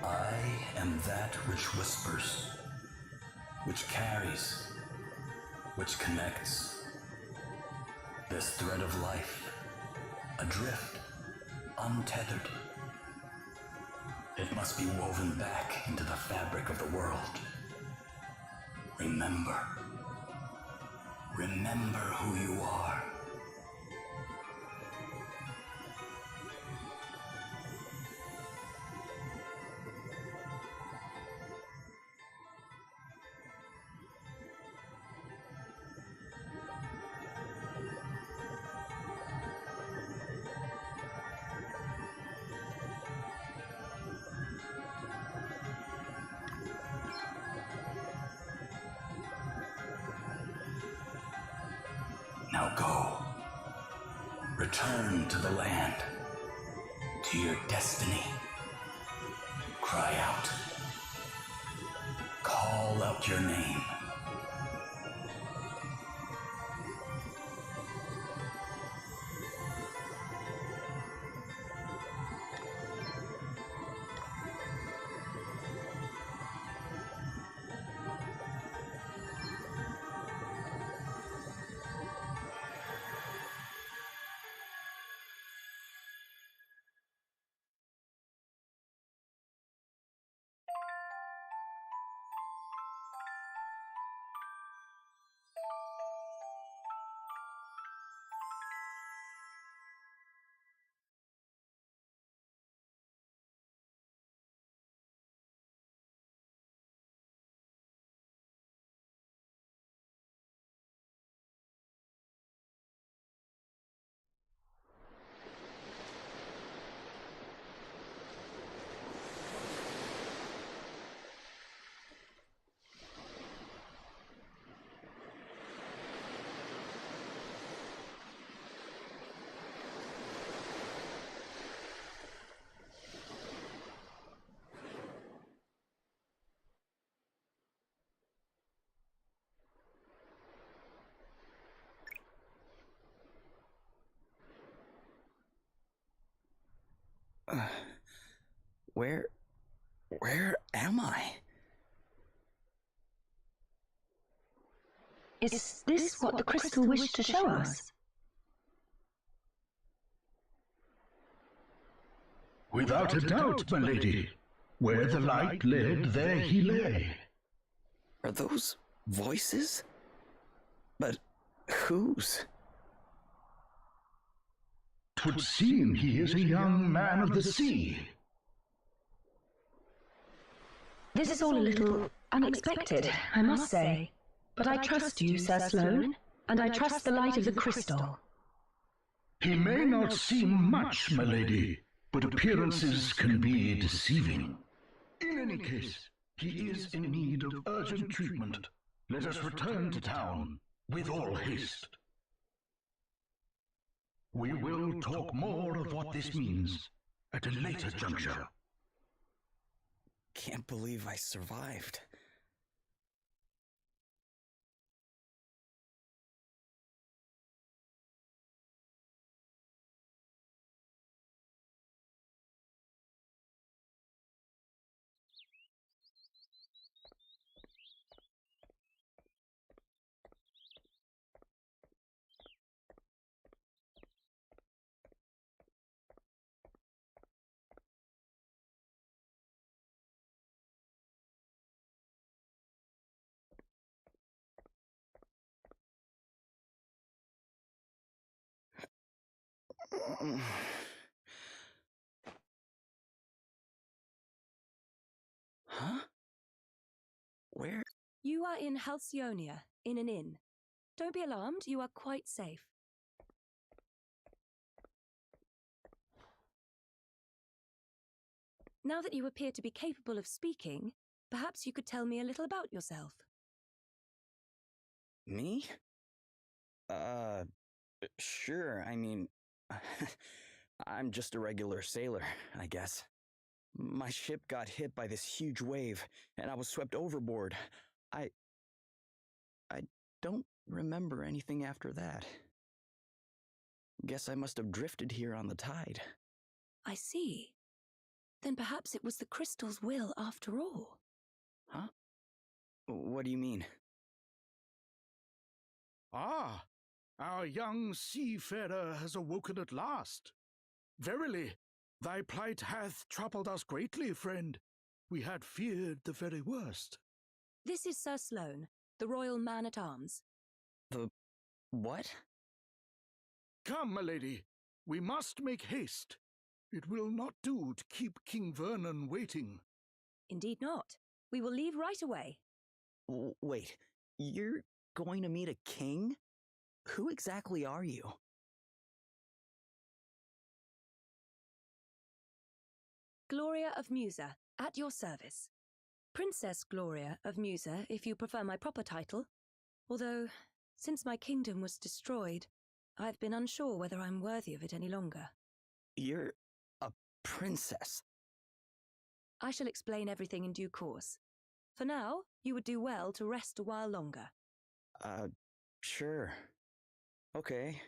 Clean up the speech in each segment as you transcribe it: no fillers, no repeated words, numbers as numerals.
I am that which whispers, which carries, which connects. This thread of life, adrift, untethered. It must be woven back into the fabric of the world. Remember. Remember who you are. Now go. Return to the land, to your destiny. Cry out. Call out your name. Where am I? Is this what the crystal wished to show us? Without a doubt, my lady. Where the light led, there he lay. Are those voices? But whose? 'Twould seem he is a young man of the sea. This is all a little unexpected, I must say. But I trust you, Sir Sloane, and I trust the light of the crystal. He may not seem much, my lady, but appearances can be deceiving. In any case, he is in need of urgent treatment. Let us return to town with all haste. We will talk more of what this means at a later juncture. Can't believe I survived. Huh? Where? You are in Halcyonia, in an inn. Don't be alarmed, you are quite safe. Now that you appear to be capable of speaking, perhaps you could tell me a little about yourself. Me? Sure, I mean, I'm just a regular sailor, I guess. My ship got hit by this huge wave, and I was swept overboard. I don't remember anything after that. Guess I must have drifted here on the tide. I see. Then perhaps it was the crystal's will after all. Huh? What do you mean? Ah, our young seafarer has awoken at last. Verily, thy plight hath troubled us greatly, friend. We had feared the very worst. This is Sir Sloane, the royal man-at-arms. The what? Come, my lady, we must make haste. It will not do to keep King Vernon waiting. Indeed not. We will leave right away. Wait, you're going to meet a king? Who exactly are you? Gloria of Musa, at your service. Princess Gloria of Musa, if you prefer my proper title. Although, since my kingdom was destroyed, I've been unsure whether I'm worthy of it any longer. You're a princess. I shall explain everything in due course. For now, you would do well to rest a while longer. Sure. Okay.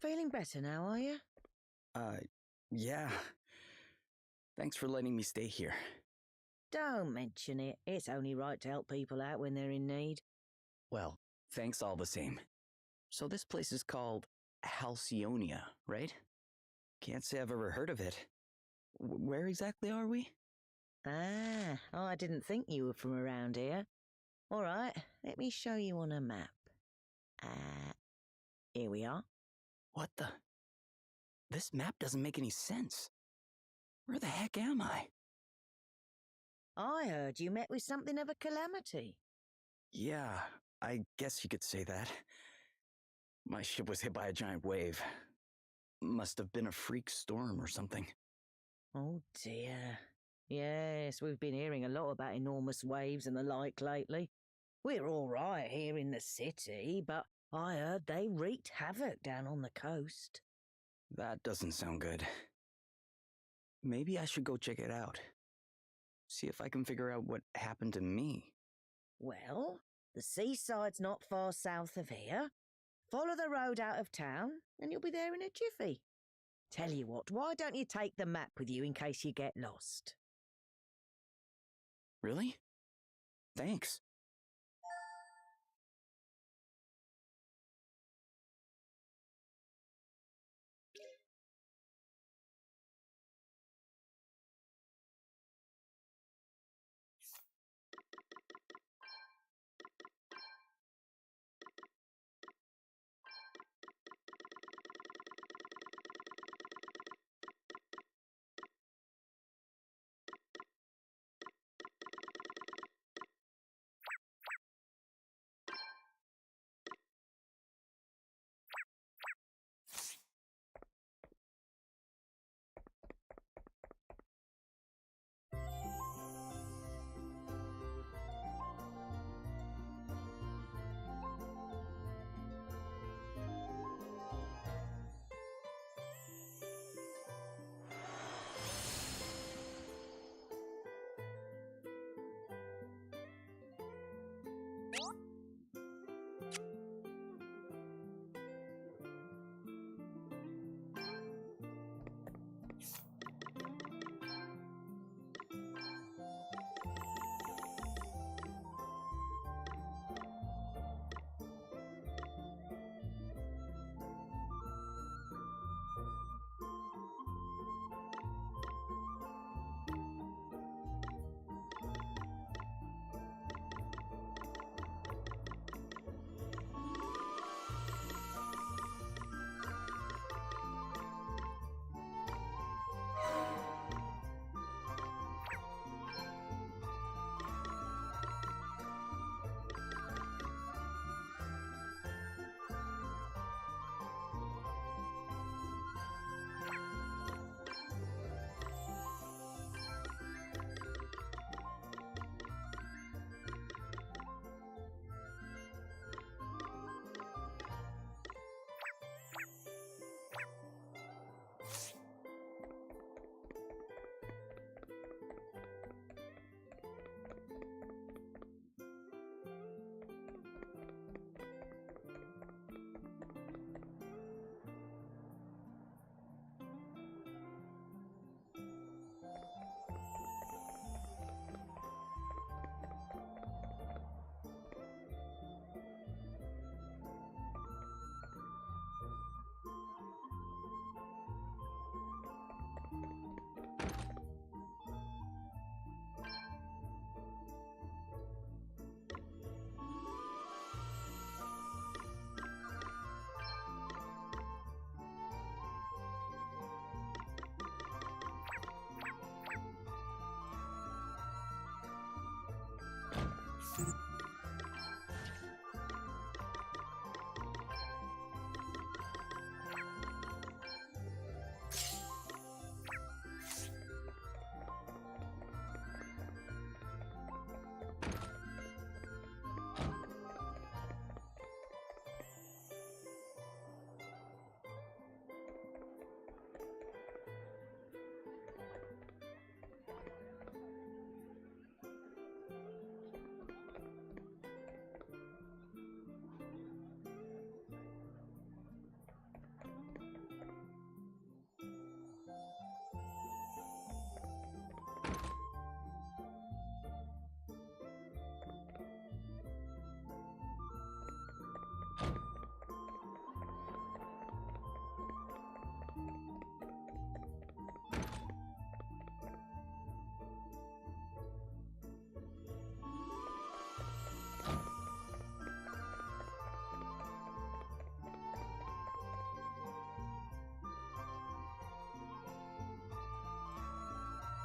Feeling better now, are you? Yeah. Thanks for letting me stay here. Don't mention it. It's only right to help people out when they're in need. Well, thanks all the same. So this place is called Halcyonia, right? Can't say I've ever heard of it. Where exactly are we? Ah, I didn't think you were from around here. All right, let me show you on a map. Here we are. What the? This map doesn't make any sense. Where the heck am I? I heard you met with something of a calamity. Yeah, I guess you could say that. My ship was hit by a giant wave. Must have been a freak storm or something. Oh dear. Yes, we've been hearing a lot about enormous waves and the like lately. We're all right here in the city, but I heard they wreaked havoc down on the coast. That doesn't sound good. Maybe I should go check it out. See if I can figure out what happened to me. Well, the seaside's not far south of here. Follow the road out of town, and you'll be there in a jiffy. Tell you what, why don't you take the map with you in case you get lost? Really? Thanks.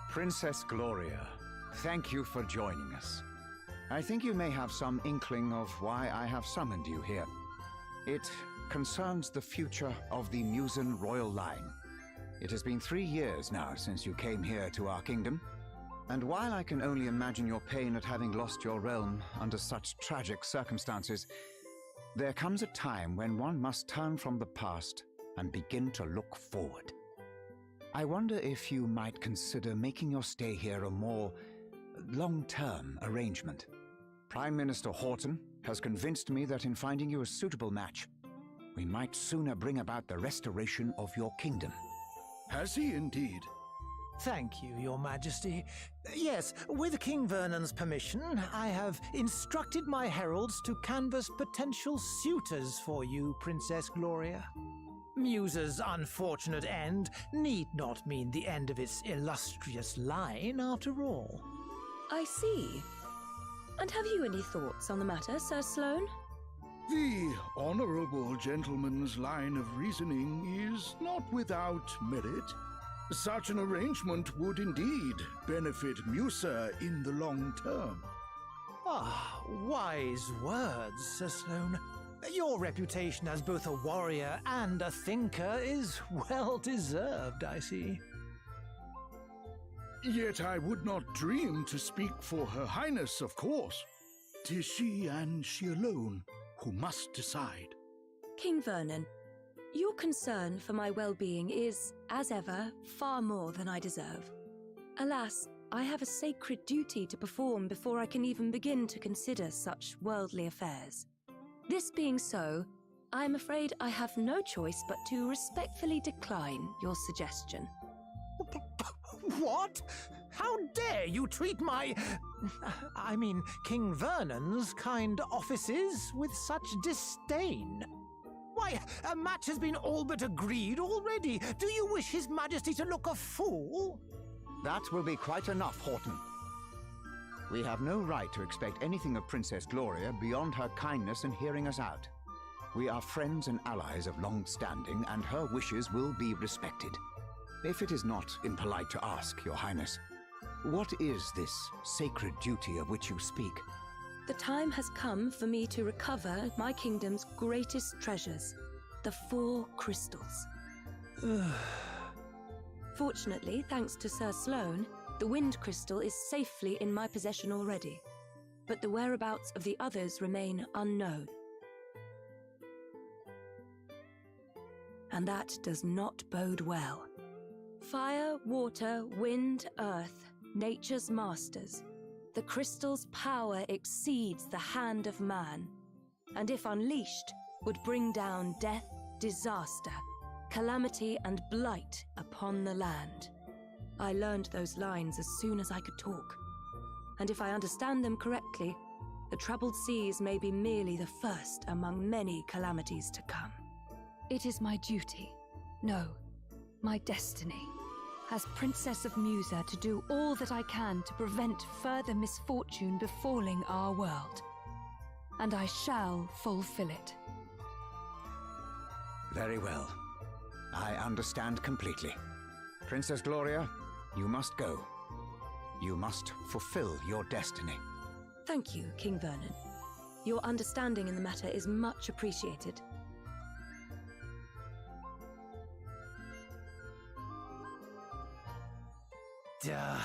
Princess Gloria, thank you for joining us. I think you may have some inkling of why I have summoned you here. It concerns the future of the Musen royal line. It has been 3 years now since you came here to our kingdom, and while I can only imagine your pain at having lost your realm under such tragic circumstances, there comes a time when one must turn from the past and begin to look forward. I wonder if you might consider making your stay here a more long-term arrangement. Prime Minister Horton has convinced me that in finding you a suitable match, we might sooner bring about the restoration of your kingdom. Has he indeed? Thank you, Your Majesty. Yes, with King Vernon's permission, I have instructed my heralds to canvass potential suitors for you, Princess Gloria. Musa's unfortunate end need not mean the end of its illustrious line, after all. I see. And have you any thoughts on the matter, Sir Sloane? The honorable gentleman's line of reasoning is not without merit. Such an arrangement would indeed benefit Musa in the long term. Ah, wise words, Sir Sloane. Your reputation as both a warrior and a thinker is well deserved, I see. Yet I would not dream to speak for Her Highness, of course. 'Tis she and she alone who must decide. King Vernon, your concern for my well-being is, as ever, far more than I deserve. Alas, I have a sacred duty to perform before I can even begin to consider such worldly affairs. This being so, I am afraid I have no choice but to respectfully decline your suggestion. What? How dare you treat King Vernon's kind offices with such disdain? Why, a match has been all but agreed already. Do you wish His Majesty to look a fool? That will be quite enough, Horton. We have no right to expect anything of Princess Gloria beyond her kindness in hearing us out. We are friends and allies of long standing, and her wishes will be respected. If it is not impolite to ask, Your Highness, what is this sacred duty of which you speak? The time has come for me to recover my kingdom's greatest treasures, the 4 crystals. Fortunately, thanks to Sir Sloane, the Wind Crystal is safely in my possession already, but the whereabouts of the others remain unknown. And that does not bode well. Fire, water, wind, earth, nature's masters. The crystal's power exceeds the hand of man, and if unleashed, would bring down death, disaster, calamity and blight upon the land. I learned those lines as soon as I could talk, and if I understand them correctly, the troubled seas may be merely the first among many calamities to come. It is my duty, no, my destiny, as Princess of Musa to do all that I can to prevent further misfortune befalling our world. And I shall fulfill it. Very well. I understand completely. Princess Gloria, you must go. You must fulfill your destiny. Thank you, King Vernon. Your understanding in the matter is much appreciated. Duh.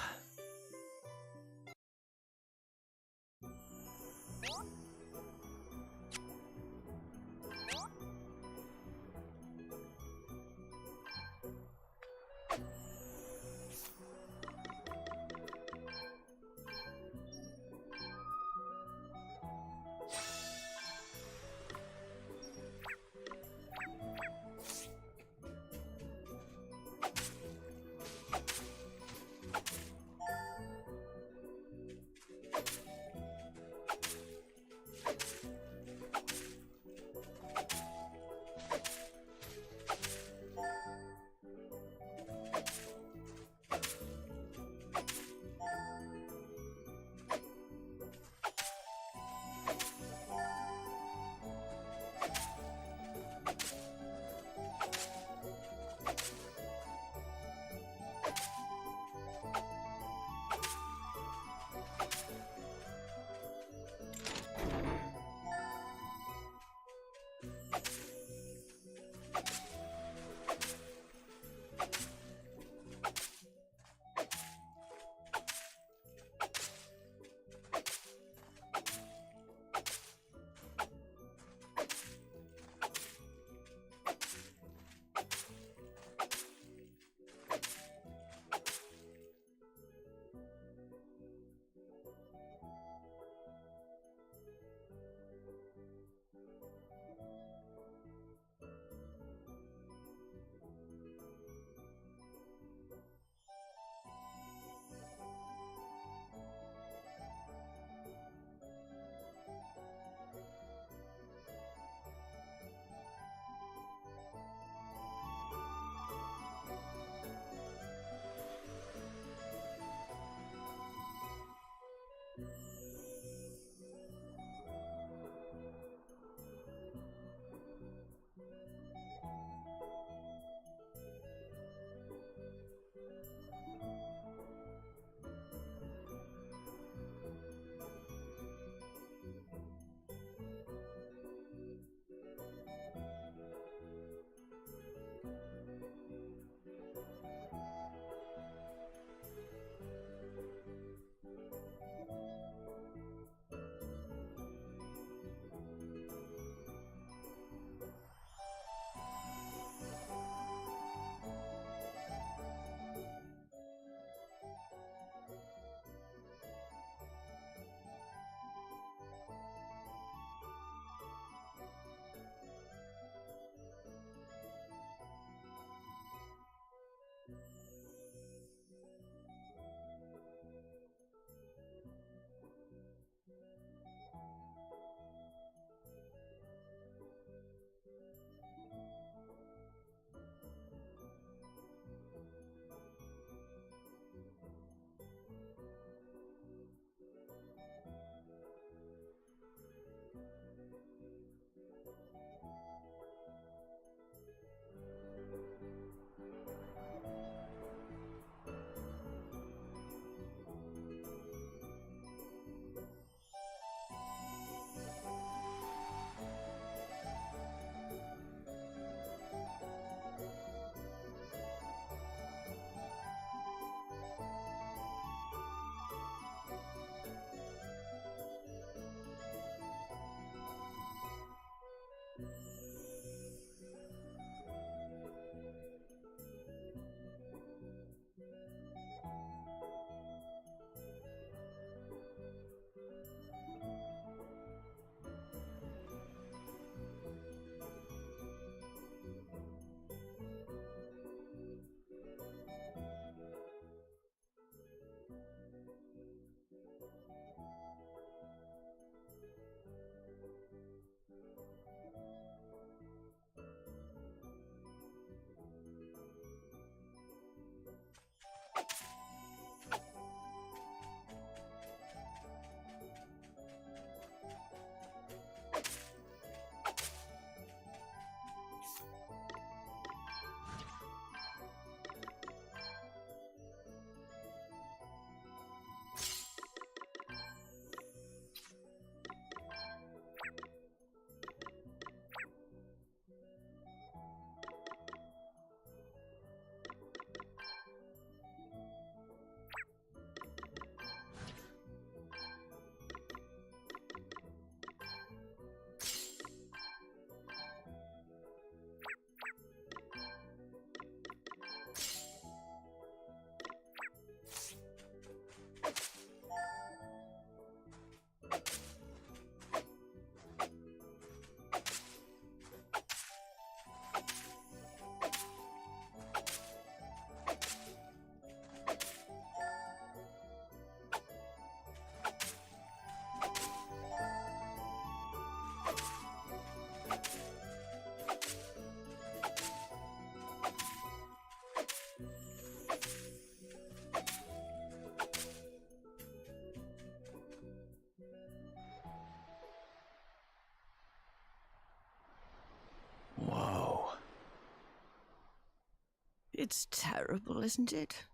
It's terrible, isn't it?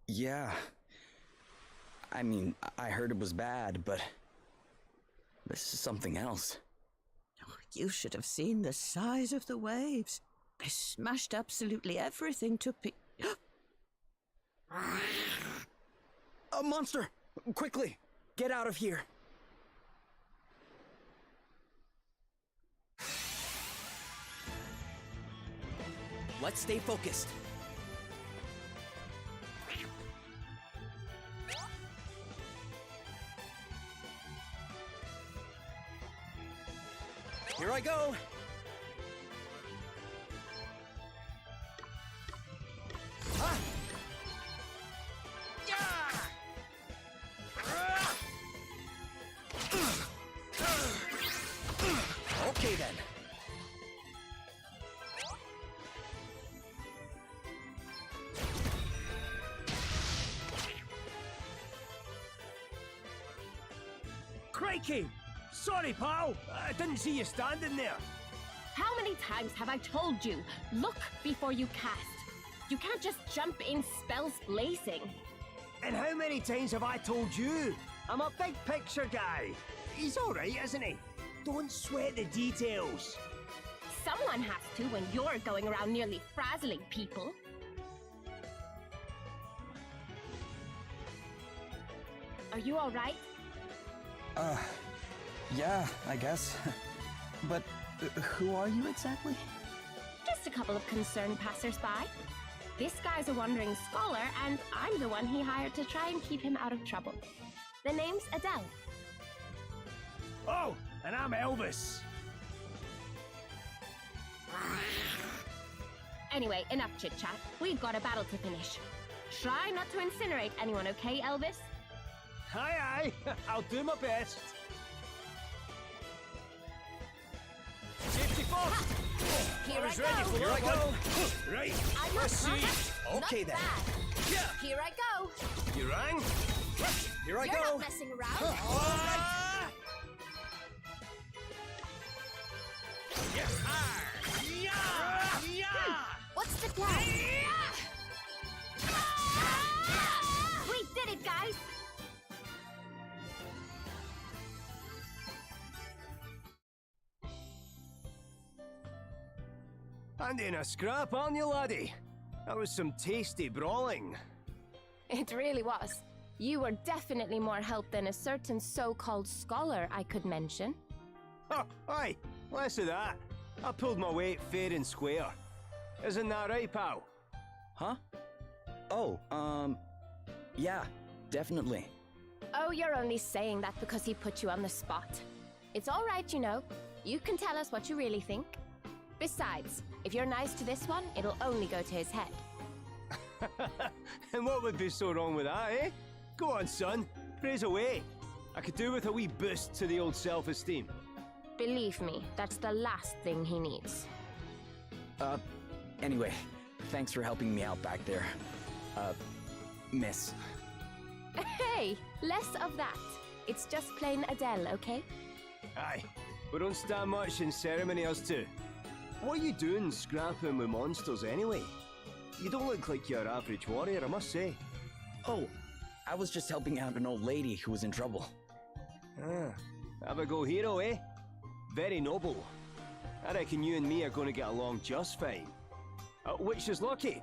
Yeah. I mean, I heard it was bad, but this is something else. Oh, you should have seen the size of the waves. They smashed absolutely everything to A monster! Quickly! Get out of here! Let's stay focused. Here I go! Ah! Okay then. Crikey! Sorry, pal. I didn't see you standing there. How many times have I told you, look before you cast? You can't just jump in spells blazing. And how many times have I told you? I'm a big picture guy. He's alright, isn't he? Don't sweat the details. Someone has to when you're going around nearly frazzling people. Are you alright? Yeah, I guess. But who are you exactly? Just a couple of concerned passers-by. This guy's a wandering scholar, and I'm the one he hired to try and keep him out of trouble. The name's Adele. Oh, and I'm Elvis. Anyway, enough chit-chat. We've got a battle to finish. Try not to incinerate anyone, okay, Elvis? Aye, aye. I'll do my best. Safety first. Here I was go. ready for Here I that go. one. Right. I'm Let's not see. Okay then. Yeah. Here I go. You rang? Here I You're go. not messing around. Ah! Yeah. Ah! Yeah. Yeah. What's the plan? We did it, guys! And in a scrap, aren't you, laddie? That was some tasty brawling. It really was. You were definitely more help than a certain so-called scholar I could mention. Oh, aye. Less of that. I pulled my weight fair and square. Isn't that right, pal? Huh? Oh, yeah, definitely. Oh, you're only saying that because he put you on the spot. It's all right, you know. You can tell us what you really think. Besides, if you're nice to this one, it'll only go to his head. And what would be so wrong with that, eh? Go on, son. Praise away. I could do with a wee boost to the old self-esteem. Believe me, that's the last thing he needs. Anyway, thanks for helping me out back there. Miss. Hey, less of that. It's just plain Adele, okay? Aye. We don't stand much in ceremony, us two. What are you doing scrapping with monsters anyway? You don't look like your average warrior, I must say. Oh, I was just helping out an old lady who was in trouble. Ah, have a go hero, eh? Very noble. I reckon you and me are going to get along just fine. Which is lucky,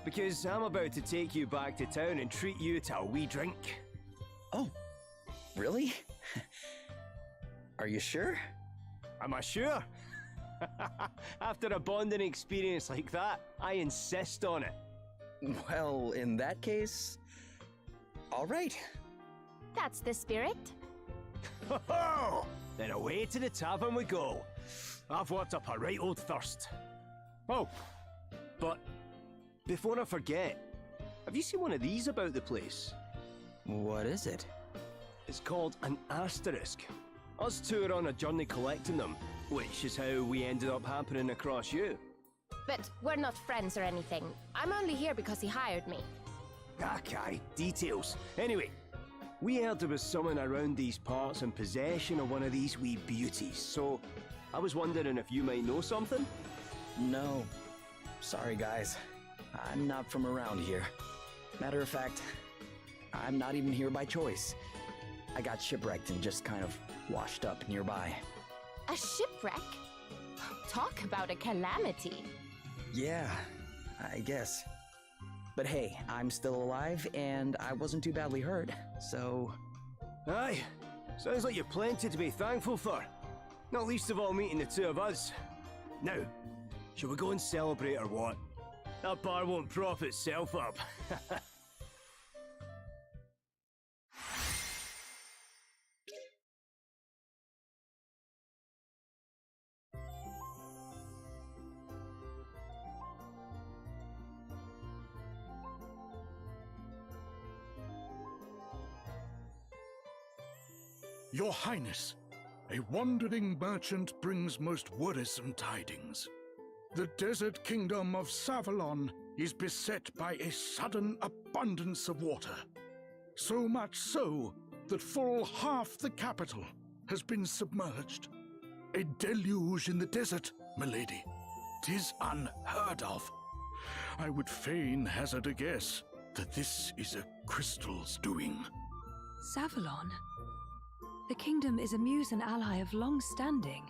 because I'm about to take you back to town and treat you to a wee drink. Oh, really? Are you sure? Am I sure? After a bonding experience like that, I insist on it. Well, in that case, all right. That's the spirit. Ho-ho! Then away to the tavern we go. I've worked up a right old thirst. Oh, but before I forget, have you seen one of these about the place? What is it? It's called an asterisk. Us two are on a journey collecting them, which is how we ended up happening across you. But we're not friends or anything. I'm only here because he hired me. Okay, details. Anyway, we heard there was someone around these parts in possession of one of these wee beauties, so I was wondering if you might know something? No. Sorry, guys. I'm not from around here. Matter of fact, I'm not even here by choice. I got shipwrecked and just kind of washed up nearby. A shipwreck? Talk about a calamity. Yeah, I guess. But hey, I'm still alive and I wasn't too badly hurt, so... Aye, sounds like you've plenty to be thankful for. Not least of all meeting the two of us. Now, shall we go and celebrate or what? That bar won't prop itself up. Your Highness, a wandering merchant brings most worrisome tidings. The desert kingdom of Savalon is beset by a sudden abundance of water. So much so that full half the capital has been submerged. A deluge in the desert, milady. 'Tis unheard of. I would fain hazard a guess that this is a crystal's doing. Savalon? The kingdom is a Musen ally of long standing.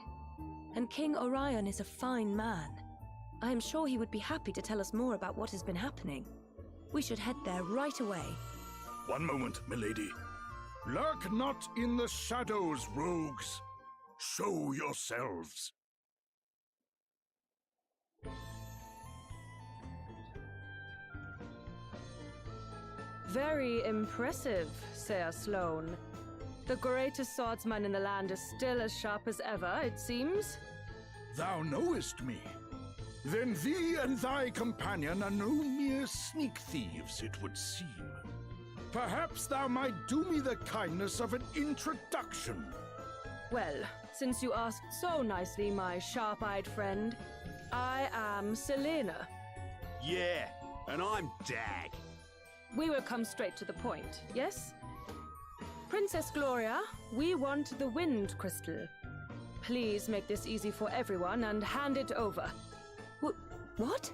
And King Orion is a fine man. I am sure he would be happy to tell us more about what has been happening. We should head there right away. One moment, milady. Lurk not in the shadows, rogues. Show yourselves. Very impressive, Sir Sloane. The greatest swordsman in the land is still as sharp as ever, it seems. Thou knowest me. Then thee and thy companion are no mere sneak thieves, it would seem. Perhaps thou might do me the kindness of an introduction. Well, since you asked so nicely, my sharp-eyed friend, I am Selena. Yeah, and I'm Dag. We will come straight to the point, yes? Princess Gloria, we want the Wind Crystal. Please make this easy for everyone and hand it over. What?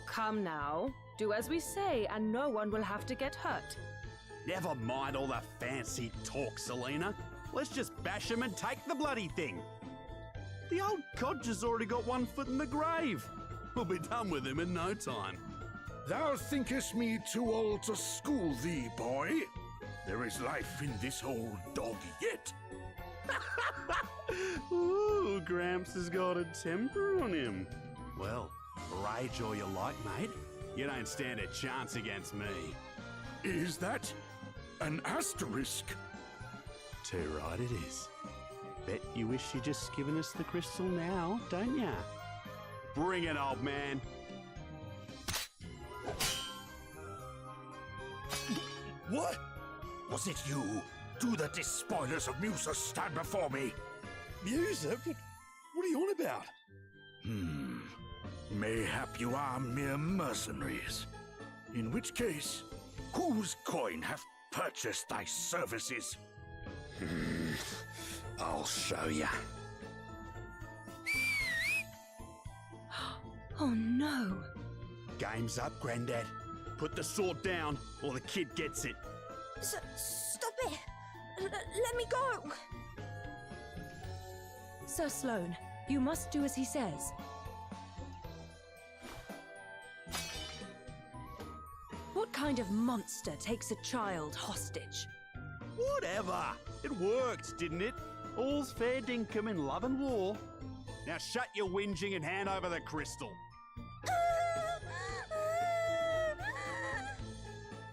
Come now. Do as we say, and no one will have to get hurt. Never mind all the fancy talk, Selena. Let's just bash him and take the bloody thing. The old codger's already got one foot in the grave. We'll be done with him in no time. Thou thinkest me too old to school thee, boy? There is life in this old dog yet. Ooh, Gramps has got a temper on him. Well, rage all you like, mate. You don't stand a chance against me. Is that an asterisk? Too right it is. Bet you wish you'd just given us the crystal now, don't ya? Bring it, old man. What? Was it you? Do the despoilers of Musa stand before me? Musa? What are you on about? Mayhap you are mere mercenaries. In which case, whose coin hath purchased thy services? I'll show ya. Oh no. Game's up, Grandad. Put the sword down, or the kid gets it. Stop it! Let me go! Sir Sloane, you must do as he says. What kind of monster takes a child hostage? Whatever. It worked, didn't it? All's fair dinkum in love and war. Now shut your whinging and hand over the crystal.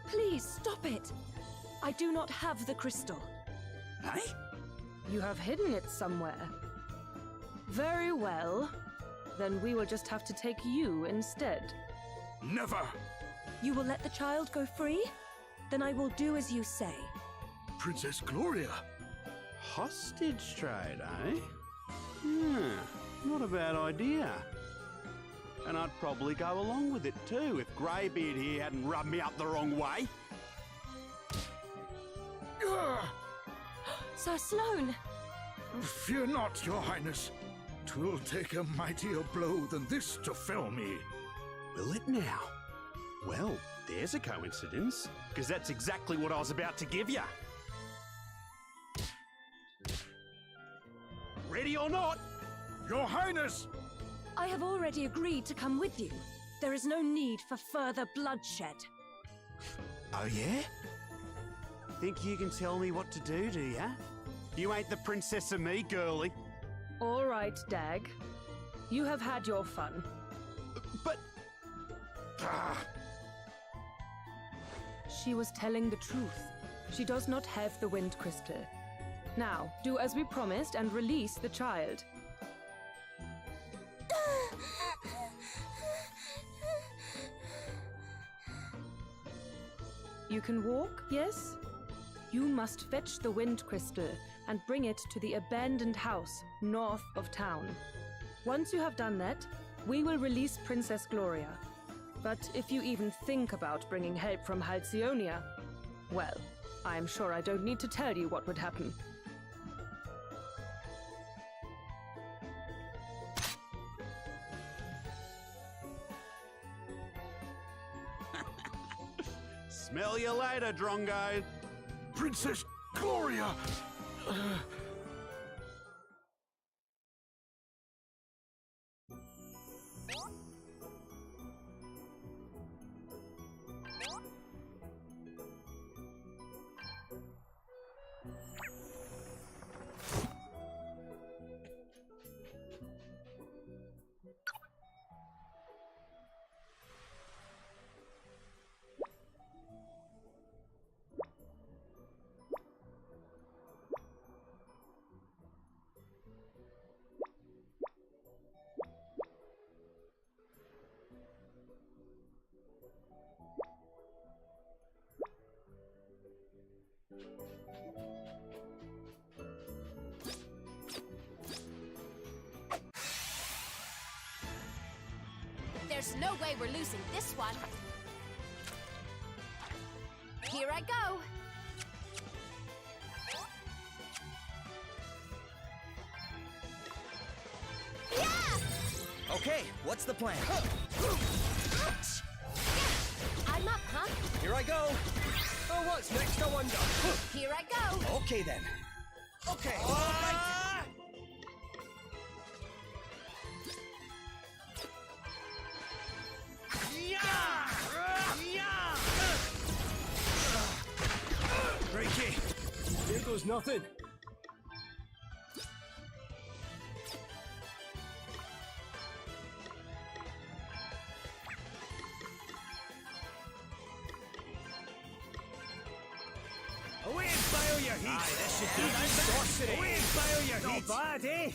Please stop it. I do not have the crystal. Hey? You have hidden it somewhere. Very well. Then we will just have to take you instead. Never! You will let the child go free? Then I will do as you say. Princess Gloria! Hostage trade, eh? Not a bad idea. And I'd probably go along with it too if Greybeard here hadn't rubbed me up the wrong way. Sir Sloane! Fear not, your highness. 'Twill take a mightier blow than this to fell me. Will it now? Well, there's a coincidence, because that's exactly what I was about to give you. Ready or not? Your Highness! I have already agreed to come with you. There is no need for further bloodshed. Oh, yeah? Think you can tell me what to do ya? You ain't the princess of me, girlie. All right, Dag. You have had your fun. But... She was telling the truth. She does not have the wind crystal. Now, do as we promised and release the child. You can walk, yes? You must fetch the wind crystal and bring it to the abandoned house north of town. Once you have done that, we will release Princess Gloria. But if you even think about bringing help from Halcyonia, well, I am sure I don't need to tell you what would happen. Smell you later, Drongo. Princess Gloria! There's no way we're losing this one. Here I go. Yeah! Okay, what's the plan? I'm up, huh? Here I go. Oh, what's next? I wonder. Here I go. Okay then. Okay. All right. Breaky! There goes nothing. Away and fire your heat! Aye, this should do sorcery! Away and fire your heat! Not bad, eh?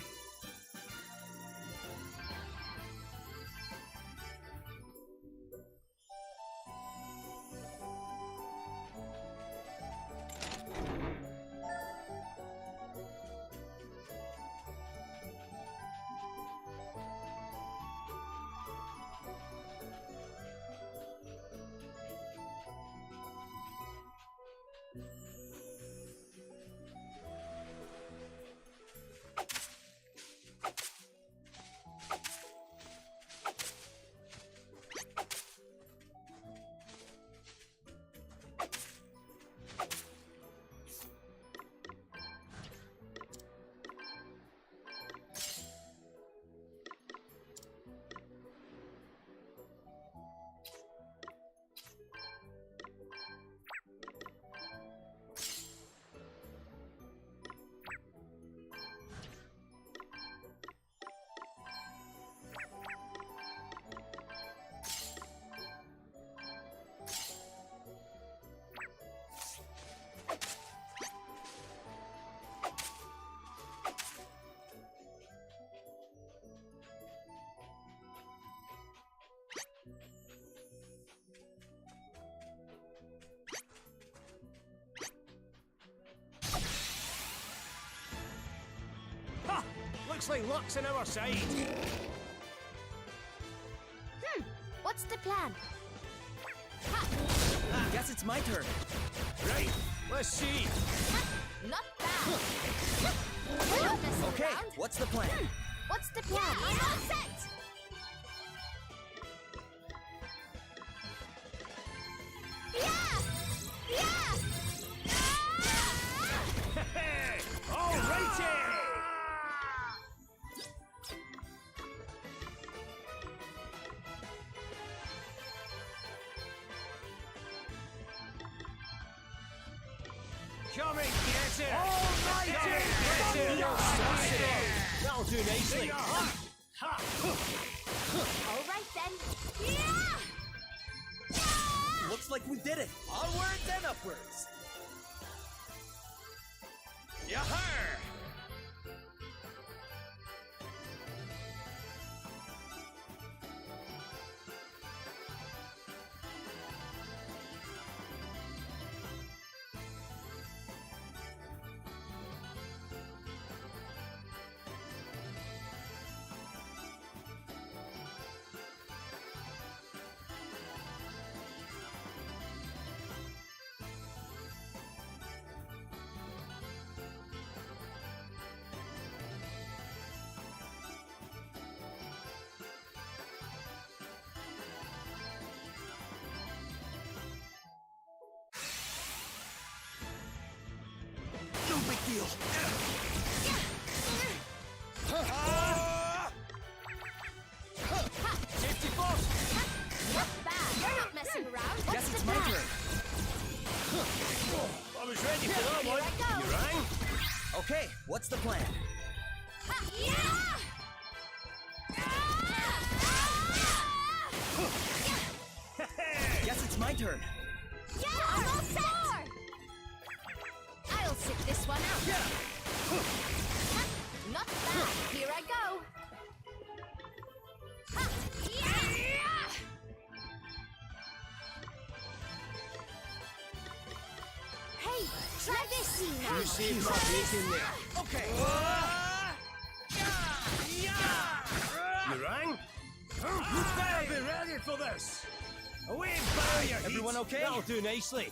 Looks like luck's on our side. What's the plan? Guess it's my turn. Right, let's see. Not bad. We're not messing Okay, around. what's the plan? What's the plan? I'm all set. Come and get it! Almighty! That'll do nicely. All right then. Yeah! Looks like we did it. Onwards and upwards. Yahar! No big deal. Safety first! Not bad. You're not messing around. What's Guess the it's my plan? turn. I was ready for that Here one. I go. You rang? Okay, what's the plan? Ha! Yeah! Guess it's my turn. Yeah, I'm all set. I'll sit this one out. Ha, not bad. Here I go. Ha, yeah! Hey, try this. You saved my bacon there. Okay. You rang? You better be ready for this. Away and bow your heat. Everyone okay? That'll do nicely.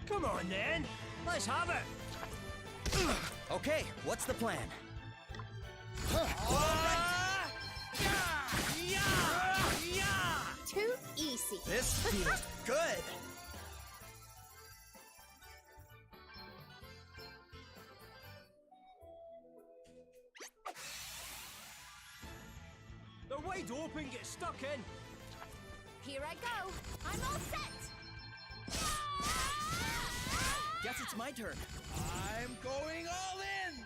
Come on then. Let's have it. Okay, what's the plan? Too easy. This feels good. They're wide open. Get stuck in. Here I go. I'm all set. Guess it's my turn. I'm going all in.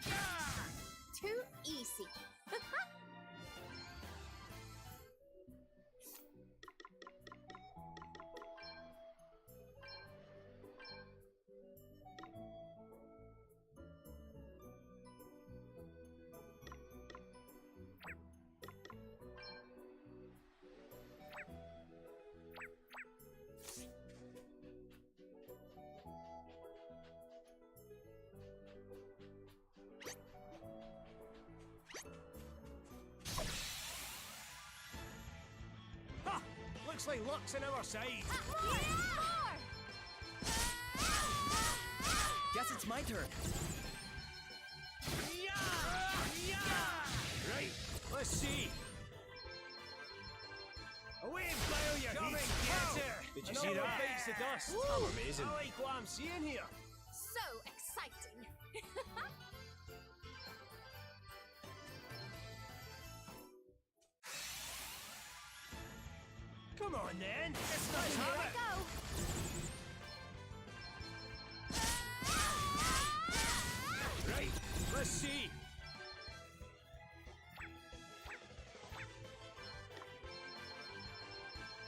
Too easy. Ha! Looks like luck's on our side. Guess it's my turn. Right, let's see. Away and blow your Come heat. and get it. Did you see that? Bites the dust. I'm amazing. I like what I'm seeing here. So exciting. Come on then. Let's Here have I it. go. Right, let's see.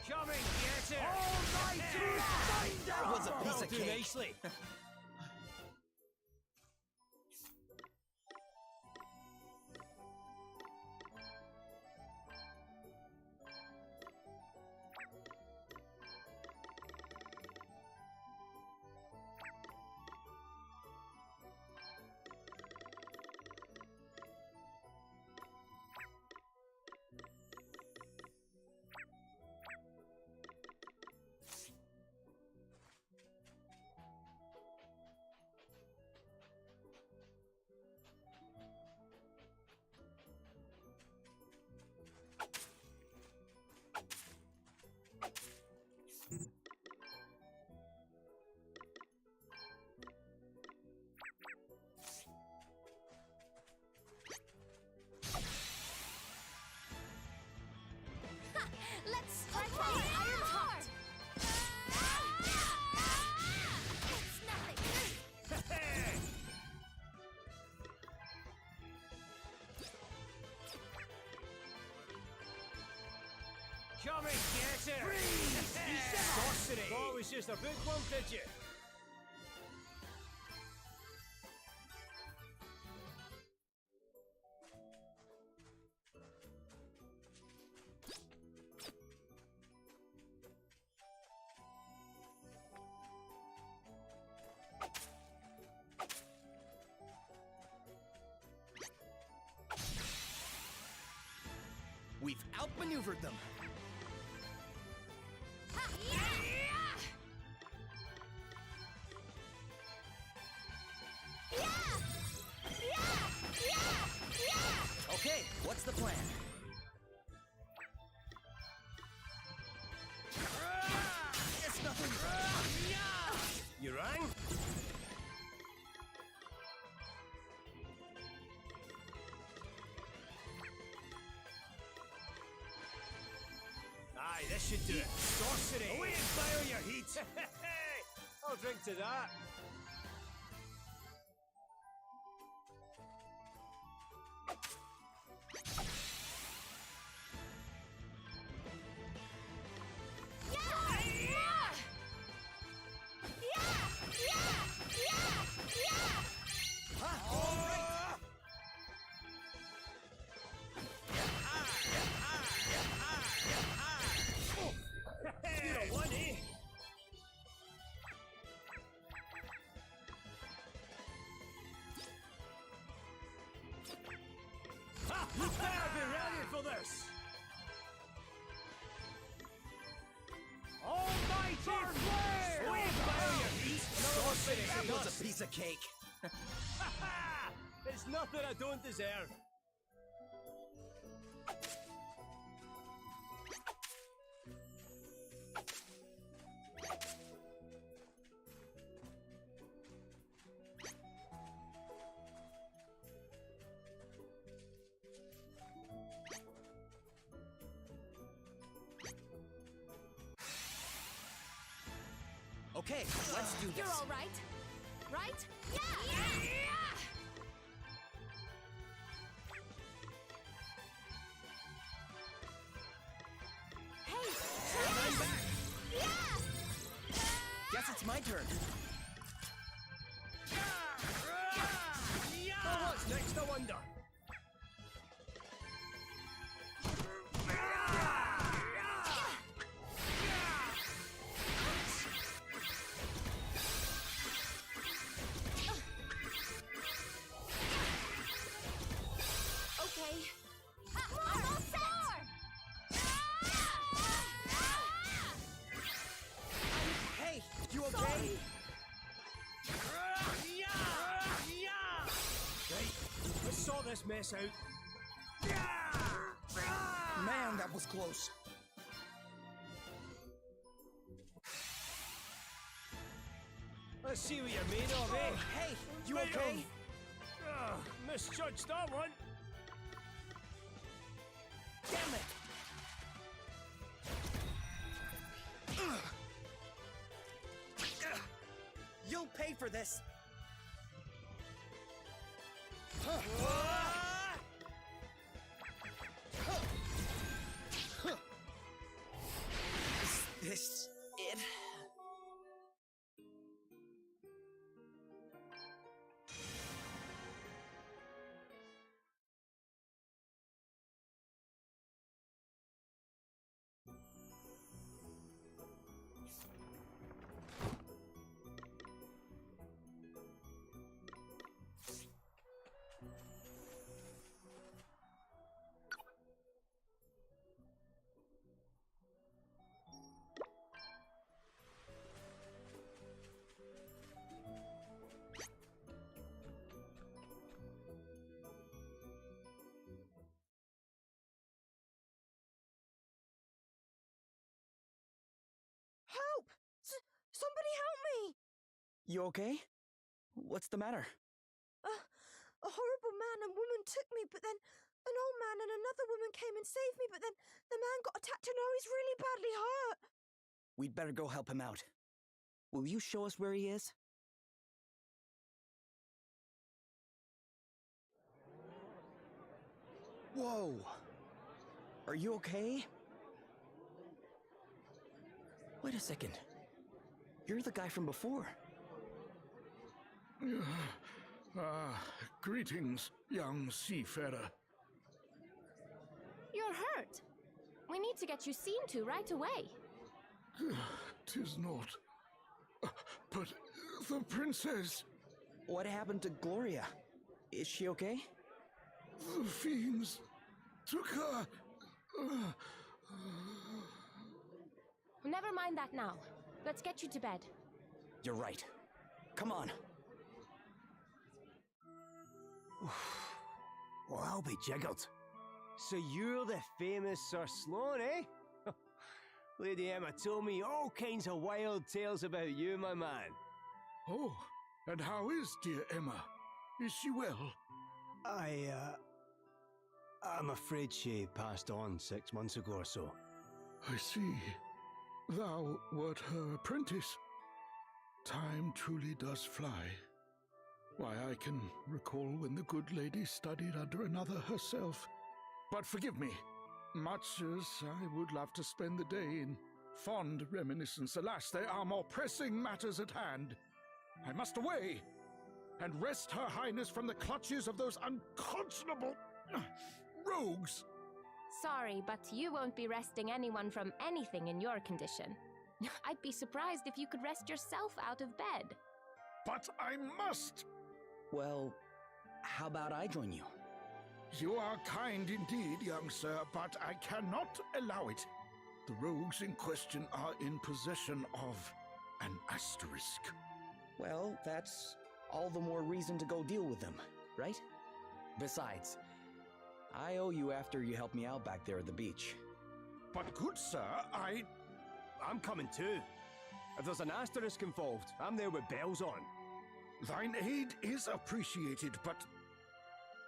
Come and get it. That was a piece That'll of do cake. nicely. Come and get her! Sorcery! Thought it was just a bookworm, did you? We've outmaneuvered them. Okay, what's the plan? It's nothing. You rang? Aye, this should do it. Sorcery! Away and fire your heat! I'll drink to that. You don't want it. Ha! You better be ready for this. Almighty flare! Sweet fire your heat! Sorcery! That was a piece of cake. Ha ha! It's nothing I don't deserve. Okay, let's do this. You're all right, right? Yeah! Hey! I'm back. Guess it's my turn. Oh, what's next, I wonder? Okay. I'm all set! Hey, you okay? Sorry. Right, let's sort this mess out. Man, that was close. Let's see what you're made of, eh? Hey, you Made okay? of- misjudged that one. Damn it! You'll pay for this. Is this it? Help! Somebody help me! You okay? What's the matter? A horrible man and woman took me, but then an old man and another woman came and saved me, but then the man got attacked and now he's really badly hurt. We'd better go help him out. Will you show us where he is? Whoa! Are you okay? Wait a second. You're the guy from before. Greetings, young seafarer. You're hurt. We need to get you seen to right away. 'Tis not. But the princess... What happened to Gloria? Is she okay? The fiends took her. Never mind that now. Let's get you to bed. You're right. Come on. Well, I'll be jiggered. So you're the famous Sir Sloan, eh? Lady Emma told me all kinds of wild tales about you, my man. Oh, and how is dear Emma? Is she well? I'm afraid she passed on 6 months ago or so. I see. Thou wert her apprentice. Time truly does fly. Why, I can recall when the good lady studied under another herself. But forgive me, much as I would love to spend the day in fond reminiscence, alas, there are more pressing matters at hand. I must away and wrest Her Highness from the clutches of those unconscionable rogues. Sorry, but you won't be wresting anyone from anything in your condition. I'd be surprised if you could wrest yourself out of bed. But I must! Well, how about I join you? You are kind indeed, young sir, but I cannot allow it. The rogues in question are in possession of an asterisk. Well, that's all the more reason to go deal with them, right? Besides, I owe you after you helped me out back there at the beach. But good sir, I'm coming too. If there's an asterisk involved, I'm there with bells on. Thine aid is appreciated, but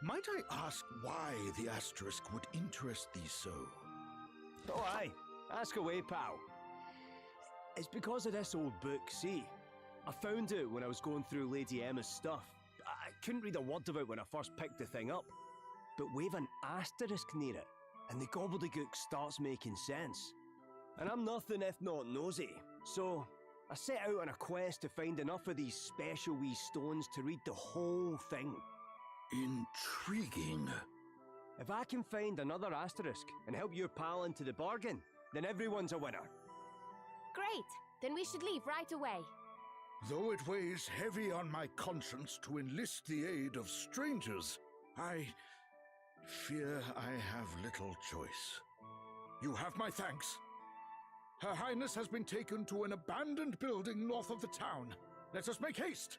might I ask why the asterisk would interest thee so? Oh aye, ask away, pal. It's because of this old book, see? I found it when I was going through Lady Emma's stuff. I couldn't read a word of it when I first picked the thing up. But wave an asterisk near it, and the gobbledygook starts making sense. And I'm nothing if not nosy, so I set out on a quest to find enough of these special wee stones to read the whole thing. Intriguing. If I can find another asterisk and help your pal into the bargain, then everyone's a winner. Great! Then we should leave right away. Though it weighs heavy on my conscience to enlist the aid of strangers, I fear I have little choice. You have my thanks. Her Highness has been taken to an abandoned building north of the town. Let us make haste.